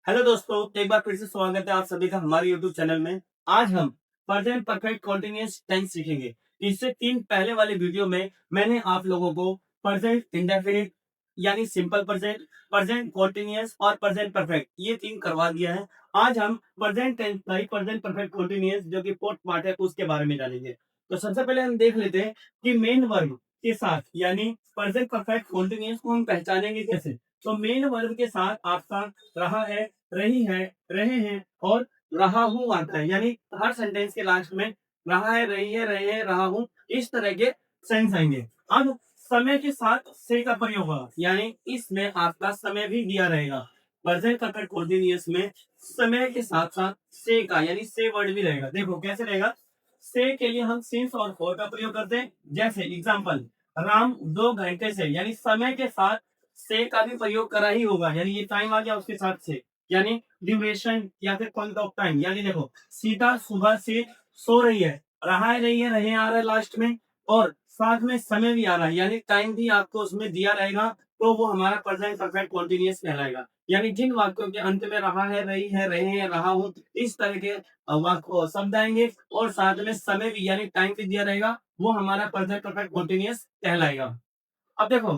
Hello दोस्तों, एक बार फिर से स्वागत है आप सभी का हमारे यूट्यूब चैनल में। आज हम प्रेजेंट परफेक्ट कंटीन्यूअस टेंस सीखेंगे। इससे तीन पहले वाले वीडियो में मैंने आप लोगों को प्रेजेंट इंडेफिनिट यानी सिंपल प्रेजेंट, प्रेजेंट कंटीन्यूअस और प्रेजेंट परफेक्ट ये तीन करवा दिया है। आज हम प्रेजेंट टेंस का ही प्रेजेंट परफेक्ट कंटीन्यूअस जो कि फोर्थ पार्ट है उसके बारे में जानेंगे। तो सबसे पहले हम देख लेते हैं कि मेन वर्ब के साथ यानी प्रेजेंट परफेक्ट कंटीन्यूअस को हम पहचानेंगे कैसे। तो मेन वर्ब के साथ आपका रहा है, रही है, रहे हैं और रहा हूँ आता है। यानी हर सेंटेंस के लास्ट में रहा है, रही है, रहे हैं, रहा हूँ इस तरह के सेंस आएंगे। अब समय के साथ से का प्रयोग होगा, यानी इसमें आपका समय भी दिया रहेगा। प्रेजेंट परफेक्ट कंटीन्यूअस में समय के साथ साथ से का यानी से वर्ड भी रहेगा। देखो कैसे रहेगा। से के लिए हम सिंस और फॉर का प्रयोग करते हैं। जैसे एग्जाम्पल, राम 2 घंटे से, यानी समय के साथ से का भी प्रयोग करा ही होगा, यानी ये टाइम आ गया उसके साथ से, यानी ड्यूरेशन या फिर पॉइंट ऑफ टाइम। यानी देखो सीता सुबह से सो रही है, रहा है, रही है, रहे आ रहा है लास्ट में, और साथ में समय भी आ रहा है, यानी टाइम भी आपको उसमें दिया रहेगा। तो वो हमारा प्रेजेंट परफेक्ट कंटीन्यूअस कहलाएगा। यानी जिन वाक्यों के अंत में रहा है, रही है, रहे हैं, रहा हूँ इस तरह के वाक्य शब्द आएंगे और साथ में समय भी यानी टाइम भी दिया रहेगा, वो हमारा प्रेजेंट परफेक्ट कंटीन्यूअस कहलाएगा। अब देखो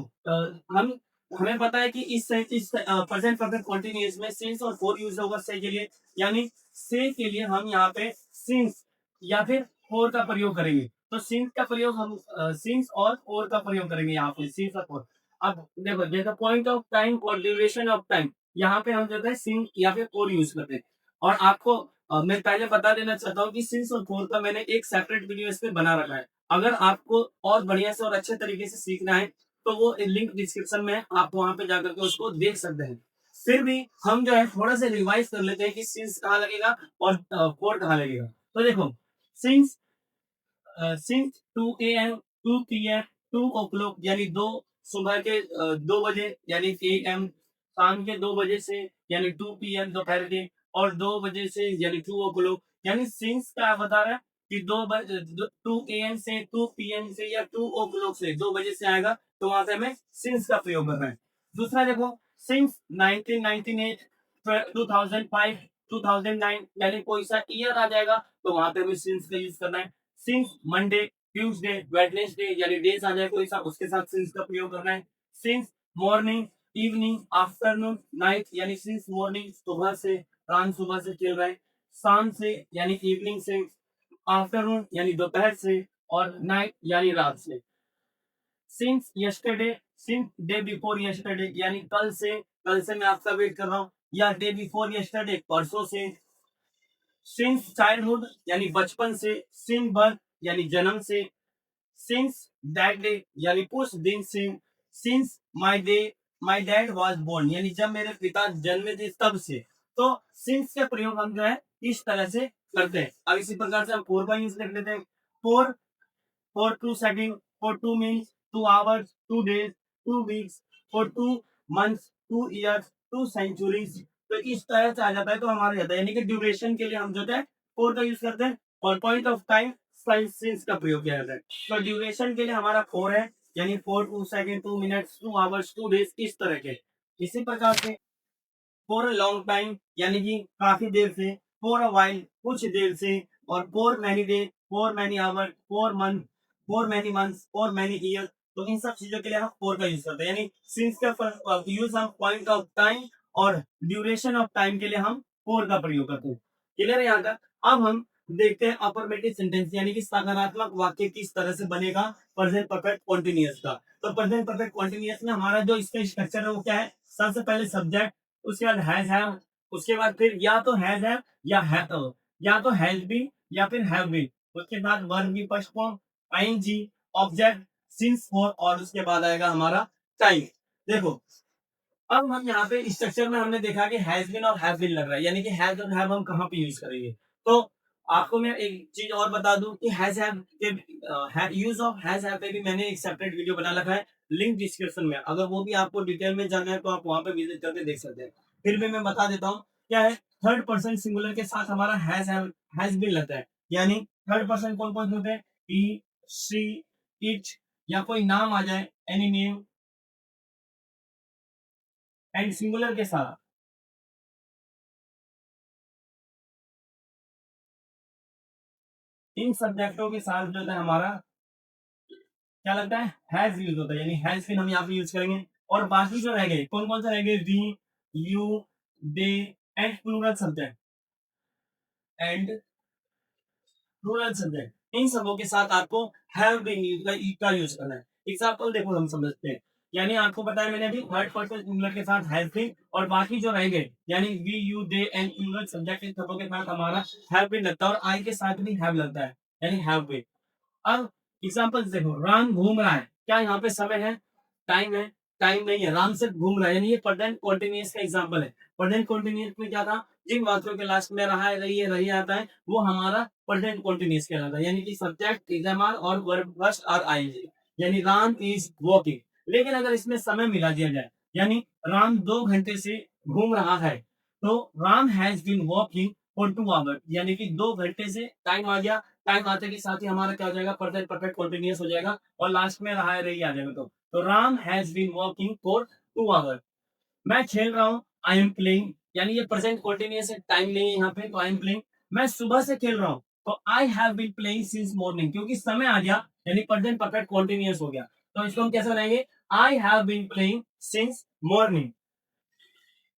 हम हमें पता है कि इस प्रेजेंट परफेक्ट कंटीन्यूअस में सिंस और फॉर यूज होगा से के लिए। यानी से के लिए हम यहाँ पे सिंस या फिर फॉर का प्रयोग करेंगे। तो सिंस का प्रयोग हम सिंस और फॉर का प्रयोग करेंगे यहाँ पे, सिंस और फॉर। अब देखो जैसे पॉइंट ऑफ टाइम और ड्यूरेशन ऑफ टाइम, यहाँ पे हम जो है सिंस या फिर फॉर यूज करते हैं। और आपको मैं पहले बता देना चाहता हूँ कि सिंस और फॉर का मैंने एक सेपरेट वीडियो इस पे बना रखा है। अगर आपको और बढ़िया से और अच्छे तरीके से सीखना है तो वो लिंक डिस्क्रिप्शन में है, आप वहां पे जाकर के उसको देख सकते हैं। फिर भी हम जो है थोड़ा सा रिवाइज कर लेते हैं कि सिंस कहाँ लगेगा और फोर कहाँ लगेगा। तो देखो since since 2 AM 2 PM 2 o'clock यानी दो, सुबह के 2 बजे यानी AM, शाम के 2 बजे से यानी 2 PM दोपहर के, और 2 बजे से यानी 2 o'clock। यानी सिंस क्या बता रहा है कि 2 बजे 2 AM से 2 PM से या 2 o'clock से 2 बजे से आएगा, तो वहां पे हमें सिंस का प्रयोग करना है। दूसरा देखो सिंस 1998 2005 2009 यानी कोई सा ईयर आ जाएगा तो वहां पे हमें सिंस का यूज करना है। सिंस मंडे ट्यूसडे वेडनेसडे यानी डेज आ जाए कोई सा, उसके साथ सिंस का प्रयोग करना है। Since morning evening afternoon night यानी सिंस मॉर्निंग सुबह से, रात सुबह से चल रहा है, शाम से यानी इवनिंग से, आफ्टरनून यानी दोपहर से, और नाइट यानी रात से। Since yesterday, since day before yesterday यानी कल से मैं आपका वेट कर रहा हूँ, या डे बिफोर यस्टरडे परसों से। सिंस चाइल्डहुड यानी बचपन से, सिंस बर्थ यानी जन्म से, सिंस दैट डे यानी उस दिन से, since my dad was born यानी जब मेरे पिता जन्मे थे तब से। तो सिंस का प्रयोग हम जो है इस तरह से करते हैं। अब इसी प्रकार से हम फोर का यूज लिख लेते हैं। Four for 2 seconds, for 2 minutes, 2 hours, 2 days, 2 weeks, for 2 months, 2 years, 2 centuries। तो इस तरह से आ जाता है, तो हमारा जाता है, यानी कि ड्यूरेशन के लिए हम जो है फोर का यूज करते हैं, और पॉइंट ऑफ टाइम सिंस का प्रयोग किया जाता है। तो ड्यूरेशन के लिए हमारा फोर है, यानी 4 2 सेकेंड 2 मिनट्स 2 आवर्स 2 डेज इस तरह के। इसी प्रकार से फॉर अ लॉन्ग टाइम यानी कि काफी देर से, फॉर अ वाइल कुछ देर से, और for many day, for many hour, for many months, for many year. तो इन सब चीजों के लिए हम फॉर का यूज करते हैं, यानी सिंस का यूज हम पॉइंट ऑफ टाइम और ड्यूरेशन ऑफ टाइम के लिए हम फॉर का प्रयोग करते हैं। क्लियर है यहाँ तक। अब हम देखते हैं अफर्मेटिव सेंटेंस यानी कि सकारात्मक वाक्य किस तरह से बनेगा प्रेजेंट परफेक्ट कॉन्टिन्यूअस का। तो प्रेजेंट परफेक्ट कॉन्टिन्यूअस में हमारा जो इसका स्ट्रक्चर है वो क्या है। सबसे पहले सब्जेक्ट, उसके बाद हैज हैव, उसके बाद फिर या तो हैज हैव या तो हैज बीन या फिर हैव बीन, उसके बाद वर्ब की first form ING, object, since for, और उसके बाद आएगा हमारा टाइम। देखो अब हम यहाँ पे स्ट्रक्चर में हमने देखा कि हैज बीन और हैव बीन लग रहा है, यानी कि हैज और हैव हम कहाँ पे यूज करेंगे। तो आपको मैं एक चीज और बता दूं कि हैज हैव के यूज ऑफ हैज हैव पे भी मैंने एक सेपरेट वीडियो बना रखा है, लिंक डिस्क्रिप्शन में। अगर वो भी आपको डिटेल में जानना है तो आप वहां पे विजिट करके देख सकते हैं। फिर भी मैं बता देता हूँ क्या है। थर्ड पर्सन सिंगुलर के साथ हमारा हैज बीन लगता है, यानी थर्ड पर्सन कौन कौन से होते हैं, ही, शी, इट, या कोई नाम आ जाए, एनी नेम, एंड सिंगुलर के साथ इन सब्जेक्टों के साथ जो है हमारा क्या लगता है, हैज यूज होता है, यानी हैज फिर हम यहाँ पे यूज करेंगे। और बाकी जो रह गए कौन कौन से रह गए, we, you, they and plural subject and plural subject, इन सबों के साथ आपको हैव बीन का यूज करना है। एग्जाम्पल देखो हम समझते हैं, यानी आपको पता है मैंने अभी थर्ड पर्सन सिंगुलर के साथ हैव बीन और बाकी जो रह गए यानी we, you, they and plural subject, इन सबों के साथ हमारा हैव बीन लगता है और आई के साथ भी हैव लगता है, यानी हैव बीन। अब एग्जाम्पल्स देखो, राम घूम रहा है, क्या यहाँ पे समय है, टाइम है, टाइम नहीं है, राम सिर्फ घूम रहा है, यानी ये प्रेजेंट कॉन्टिन्यूअस का एग्जाम्पल है। प्रेजेंट कॉन्टिन्यूअस में क्या था, जिन वाक्यों के लास्ट में रहा है, रही आता है, वो हमारा प्रेजेंट कॉन्टिन्यूअस कहलाता है, यानी कि सब्जेक्ट इज एम आर और वर्ब फर्स्ट आर आईएनजी, यानी राम इज वॉकिंग। लेकिन अगर इसमें समय मिला दिया जाए, यानी राम 2 घंटे से घूम रहा है, तो Ram has been walking for 2 hour, यानी कि 2 घंटे से टाइम आ गया, टाइम आते के साथ ही हमारा क्या हो जाएगा, प्रेजेंट परफेक्ट कंटीन्यूअस हो जाएगा और लास्ट में रहा है रही आ जाएगा। तो Ram has been walking for 2 hour. मैं खेल रहा हूँ, आई एम प्लेइंग, यानी ये प्रेजेंट कंटीन्यूअस है, टाइम नहीं है यहाँ पे, तो आई एम प्लेइंग। मैं सुबह से खेल रहा हूँ, तो I have been playing since morning, क्योंकि समय आ गया यानी प्रेजेंट परफेक्ट कंटीन्यूअस हो गया, तो इसको हम कैसे बनाएंगे, I have been playing since morning.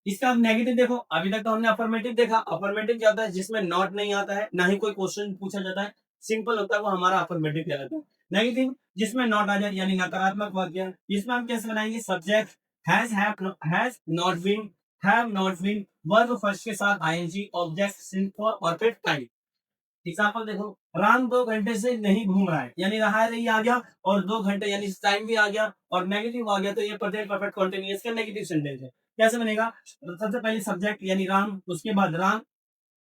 इसका आप नेगेटिव देखो, अभी तक तो हमने अफर्मेटिव देखा, अफर्मेटिव क्या होता है, जिसमें नॉट नहीं आता है, ना ही कोई क्वेश्चन पूछा जाता है, सिंपल होता है, वो हमारा अफर्मेटिव कहलाता है। नेगेटिव जिसमें नॉट आ जाए यानी नकारात्मक वाक्य, इसमें हम कैसे बनाएंगे, subject has not been, have not been, verb first के साथ ING, object since for perfect time. Example देखो, राम 2 घंटे से नहीं घूम रहा है, यानी रहा है रही आ गया और 2 घंटे यानी टाइम भी आ गया और नेगेटिव आ गया, तो ये प्रेजेंट परफेक्ट कंटीन्यूअस का नेगेटिव सेंटेंस है। कैसे बनेगा, सबसे पहले सब्जेक्ट यानी राम, उसके बाद राम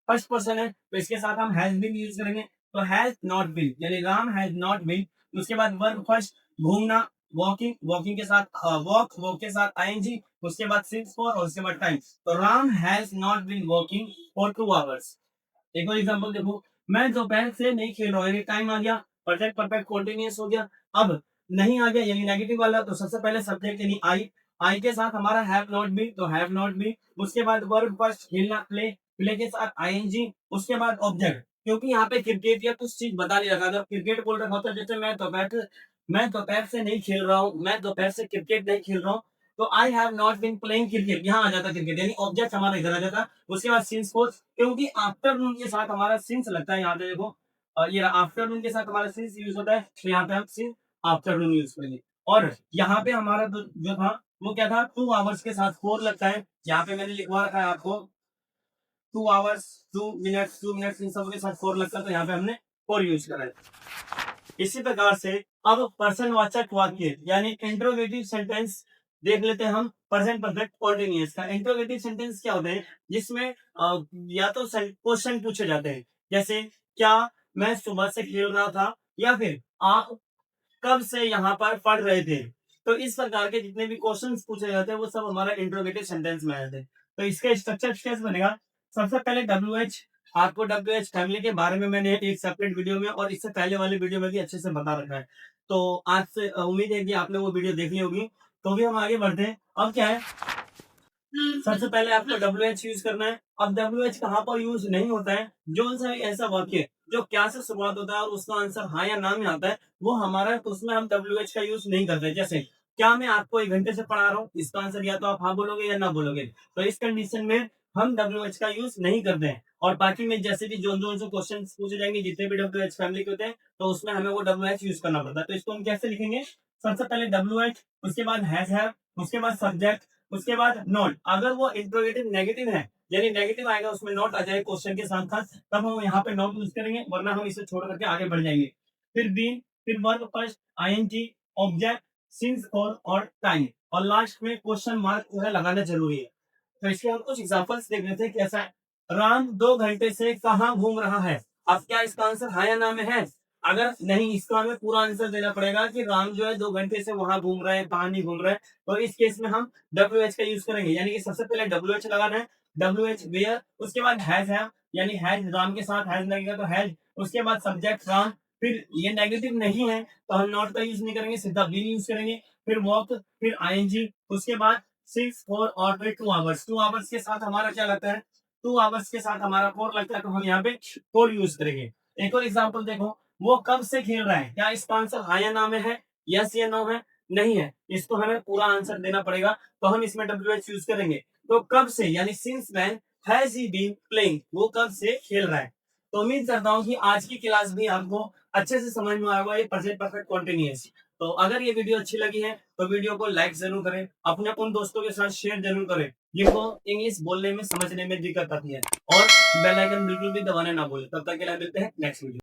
फर्स्ट पर्सन है, तो इसके साथ हम हैज बीन यूज करेंगे, तो हैज नॉट बीन यानी राम हैज नॉट बीन। उसके बाद वर्ब फर्स्ट, घूमना, वॉकिंग, वॉकिंग के साथ वॉक के साथ आईएनजी, उसके बाद सिंस फॉर और उसके बाद टाइम, तो Ram has not been walking for 2 hours. एक और एग्जांपल देखो, मैं दोपहर से नहीं खेल रहा हूँ, यानी टाइम आ गया, परफेक्ट परफेक्ट कंटीन्यूअस हो गया। अब नहीं आ गया यानी नेगेटिव वाला, तो सबसे पहले सब्जेक्ट यानी आई के साथ हमारा हैव नॉट बीन, तो हैव नॉट बीन। उसके बाद वर्ब फर्स्ट, खेलना, प्ले के साथ आईएनजी, उसके बाद ऑब्जेक्ट, क्योंकि यहाँ पे क्रिकेट या कुछ चीज बता नहीं रखा, अगर क्रिकेट बोल रखा होता, जैसे मैं दोपहर से नहीं खेल रहा हूँ, मैं दोपहर से क्रिकेट नहीं खेल रहा हूँ, तो I have not been playing cricket, यहाँ आ जाता क्रिकेट, यानी ऑब्जेक्ट हमारा इधर आ जाता। उसके बाद सिंस फोर, क्योंकि आफ्टरनून के साथ हमारा सिंस लगता है, यहाँ पे देखो ये आफ्टरनून के साथ हमारा सिंस यूज होता है, तो यहाँ पे हम सिंस आफ्टरनून यूज करेंगे। और यहाँ पे हमारा जो था वो क्या था, 2 आवर्स के साथ फोर लगता है, यहाँ पे मैंने लिखवा रखा है आपको 2 आवर्स, 2 मिनट, 2 मिनट, इन सब के साथ फोर लगता है, तो यहाँ पे हमने फोर यूज करा है। इसी प्रकार से अब पर्सनवाचक वाक्य यानी इंट्रोगेटिव सेंटेंस देख लेते हैं हम। प्रेजेंट परफेक्ट कंटीन्यूअस का इंट्रोगेटिव सेंटेंस क्या होते हैं, जिसमें या तो क्वेश्चन पूछे जाते हैं, जैसे क्या मैं सुबह से खेल रहा था, या फिर आप कब से यहाँ पर पढ़ रहे थे। तो इस प्रकार के जितने भी क्वेश्चंस पूछे जाते हैं वो सब हमारा इंट्रोगेटिव सेंटेंस में आए थे। तो इसका स्ट्रक्चर कैसे बनेगा, सबसे पहले डब्ल्यू एच, आपको डब्ल्यू एच फैमिली के बारे में मैंने एक सेपरेट वीडियो में और इससे पहले वाले वीडियो में भी अच्छे से बता रखा है, तो आज से उम्मीद है कि आपने वो वीडियो देख ली होगी। तो भी हम आगे बढ़ते हैं। अब क्या है, सबसे पहले आपको डब्ल्यू एच यूज करना है। अब डब्ल्यू एच कहाँ पर यूज नहीं होता है, जो सा ऐसा वाक्य जो क्या से शुरुआत होता है और उसका आंसर हाँ या ना में आता है, वो हमारा, उसमें हम डब्ल्यू एच का यूज नहीं करते। जैसे क्या मैं आपको 1 घंटे से पढ़ा रहा हूँ, इसका आंसर या तो आप हाँ बोलोगे या ना बोलोगे, तो इस कंडीशन में हम डब्ल्यू एच का यूज नहीं करते हैं। और बाकी में जैसे भी जो जो क्वेश्चन पूछे जाएंगे, जितने भी डब्ल्यू एच फैमिली के होते हैं, तो उसमें हमें वो डब्ल्यू एच यूज करना पड़ता है। तो इसको हम कैसे लिखेंगे, सबसे पहले डब्ल्यू एच, उसके बाद हैज हैव, उसके बाद सब्जेक्ट, उसके बाद नॉट। अगर वो इंट्रोगेटिव नेगेटिव है, यानी नेगेटिव आएगा उसमें नॉट आ जाए क्वेश्चन के साथ साथ, तब हम यहाँ पे नॉट यूज करेंगे, वरना हम इसे छोड़ करके आगे बढ़ जाएंगे। फिर बीन, फिर verb first, ING, object, since for और टाइम, और लास्ट में क्वेश्चन मार्क जो है लगाना जरूरी है। तो इसके हम कुछ एग्जांपल्स देख लेते हैं कैसा है। राम 2 घंटे से कहाँ घूम रहा है, अब क्या इसका आंसर हाँ या ना में है, अगर नहीं, इसका हमें पूरा आंसर देना पड़ेगा कि राम जो है 2 घंटे से वहां घूम रहा है, कहाँ नहीं घूम रहा है। तो इस केस में हम डब्ल्यू एच का यूज करेंगे, यानी कि सबसे पहले डब्ल्यू एच लगाना है, डब्ल्यू एच वेयर, उसके बाद हैज है, यानी हैज राम के साथ हैज लगेगा तो हैज, उसके बाद सब्जेक्ट राम, फिर ये नेगेटिव नहीं है तो हम नॉट का यूज नहीं करेंगे, सीधा बीन यूज करेंगे, फिर वॉक, फिर आईएनजी, उसके बाद 6 4 और फिर 2 आवर्स, 2 आवर्स के साथ हमारा क्या लगता है, 2 आवर्स के साथ हमारा फोर लगता है, तो हम यहाँ पे फोर यूज करेंगे। एक और एग्जांपल देखो, वो कब से खेल रहा है, क्या इसका आंसर हाँ या ना में है, यस या नो है, नहीं है, इसको हमें पूरा आंसर देना पड़ेगा, तो हम इसमें WH यूज करेंगे। तो कब से यानी since when has he been playing, वो कब से खेल रहा है। तो उम्मीद करता हूँ कि आज की क्लास भी आपको अच्छे से समझ में आएगा ये प्रेजेंट परफेक्ट कंटीन्यूअस। तो अगर ये वीडियो अच्छी लगी है तो वीडियो को लाइक जरूर करें, अपने उन दोस्तों के साथ शेयर जरूर करें जिनको इंग्लिश बोलने में समझने में दिक्कत आती है, और बेल आइकन बिल्कुल भी दबाने ना भूलें। तब तक के लिए मिलते हैं नेक्स्ट वीडियो।